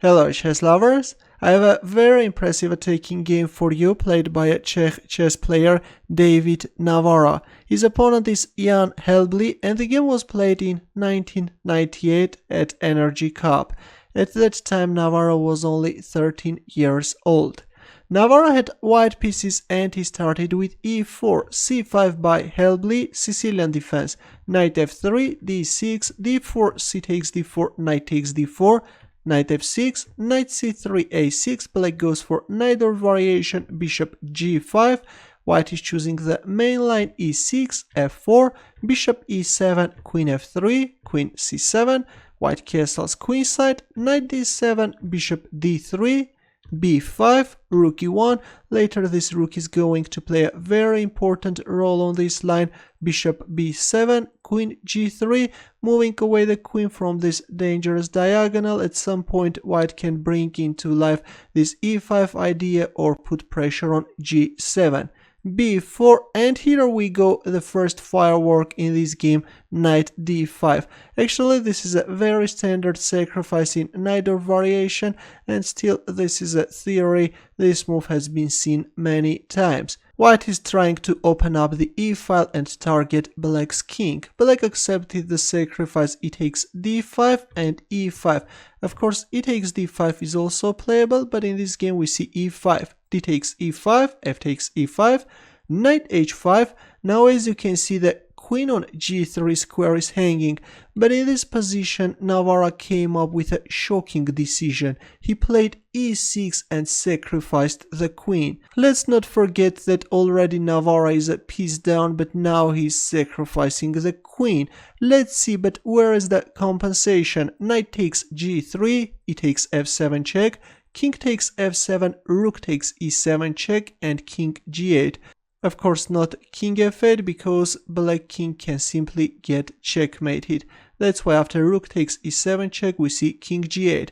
Hello chess lovers! I have a very impressive attacking game for you played by a Czech chess player David Navara. His opponent is Jan Helbich and the game was played in 1998 at Energy Cup. At that time Navara was only 13 years old. Navara had white pieces and he started with e4, c5 by Helbich, Sicilian defense, knight f3, d6, d4, c takes d4, knight takes d4, knight f6, knight c3, a6, black goes for Najdorf variation, bishop g5, white is choosing the main line e6, f4, bishop e7, queen f3, queen c7, white castles queenside, knight d7, bishop d3, b5, rook e1. Later this rook is going to play a very important role on this line, bishop b7, queen g3, moving away the queen from this dangerous diagonal. At some point white can bring into life this e5 idea or put pressure on g7. b4, and here we go, the first firework in this game, knight d5. Actually this is a very standard sacrifice in Najdorf variation, and still this is a theory. This move has been seen many times. White is trying to open up the e-file and target black's king. Black accepted the sacrifice, e takes d5 and e5. Of course e takes d5 is also playable, but in this game we see e5, d takes e5, f takes e5, knight h5. Now as you can see the queen on g3 square is hanging, but in this position Navara came up with a shocking decision. He played e6 and sacrificed the queen. Let's not forget that already Navara is a piece down, but now he's sacrificing the queen. Let's see, but where is the compensation? Knight takes g3, e takes f7 check, king takes f7, rook takes e7 check, and king g8. Of course not king f8 because black king can simply get checkmated. That's why after rook takes e7 check we see king g8.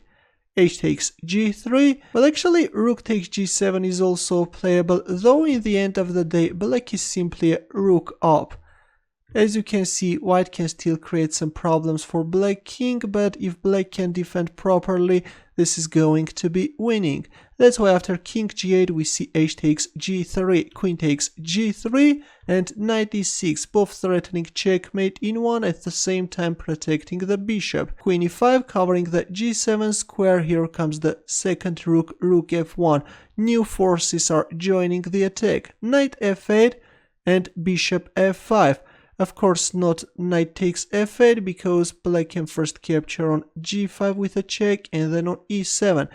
H takes g3, well actually rook takes g7 is also playable, though in the end of the day black is simply a rook up. As you can see, white can still create some problems for black king, but if black can defend properly, this is going to be winning. That's why after king g8 we see h takes g3, queen takes g3, and knight e6, both threatening checkmate in one, at the same time protecting the bishop. Queen e5 covering the g7 square. Here comes the second rook, rook f1. New forces are joining the attack. Knight f8 and bishop f5. Of course not knight takes f8 because black can first capture on g5 with a check and then on e7.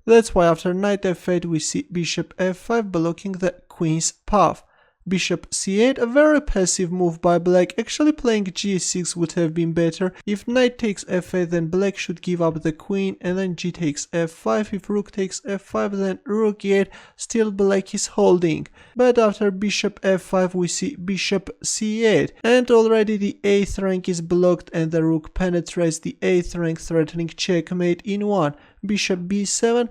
That's why after knight f8 we see bishop f5 blocking the queen's path. Bishop c8, a very passive move by black. Actually playing g6 would have been better. If knight takes f8 then black should give up the queen, and then g takes f5. If rook takes f5 then rook e8, still black is holding. But after bishop f5 we see bishop c8, and already the 8th rank is blocked and the rook penetrates the 8th rank, threatening checkmate in one. Bishop b7.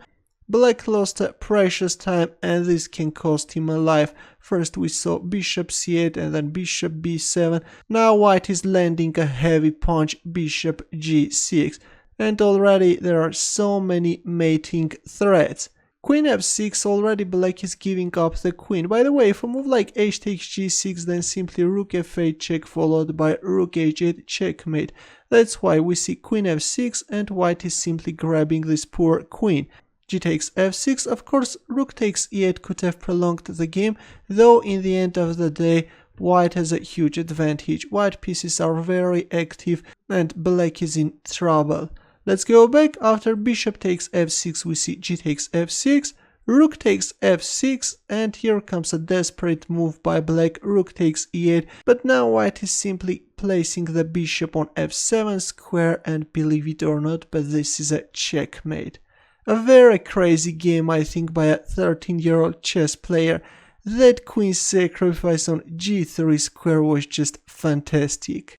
Black lost a precious time and this can cost him a life. First we saw bishop c8 and then bishop b7. Now white is landing a heavy punch, bishop g6. And already there are so many mating threats. Queen f6, already black is giving up the queen. By the way, if a move like h takes g6 then simply rook f8 check followed by rook h8 checkmate. That's why we see queen f6 and white is simply grabbing this poor queen. G takes f6, of course rook takes e8 could have prolonged the game, though in the end of the day white has a huge advantage. White pieces are very active and black is in trouble. Let's go back. After bishop takes f6 we see g takes f6, rook takes f6, and here comes a desperate move by black, rook takes e8, but now white is simply placing the bishop on f7 square, and believe it or not, but this is a checkmate. A very crazy game, I think, by a 13-year-old chess player. That queen sacrifice on g3 square was just fantastic.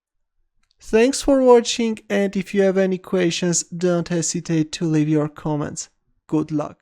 Thanks for watching, and if you have any questions, don't hesitate to leave your comments. Good luck.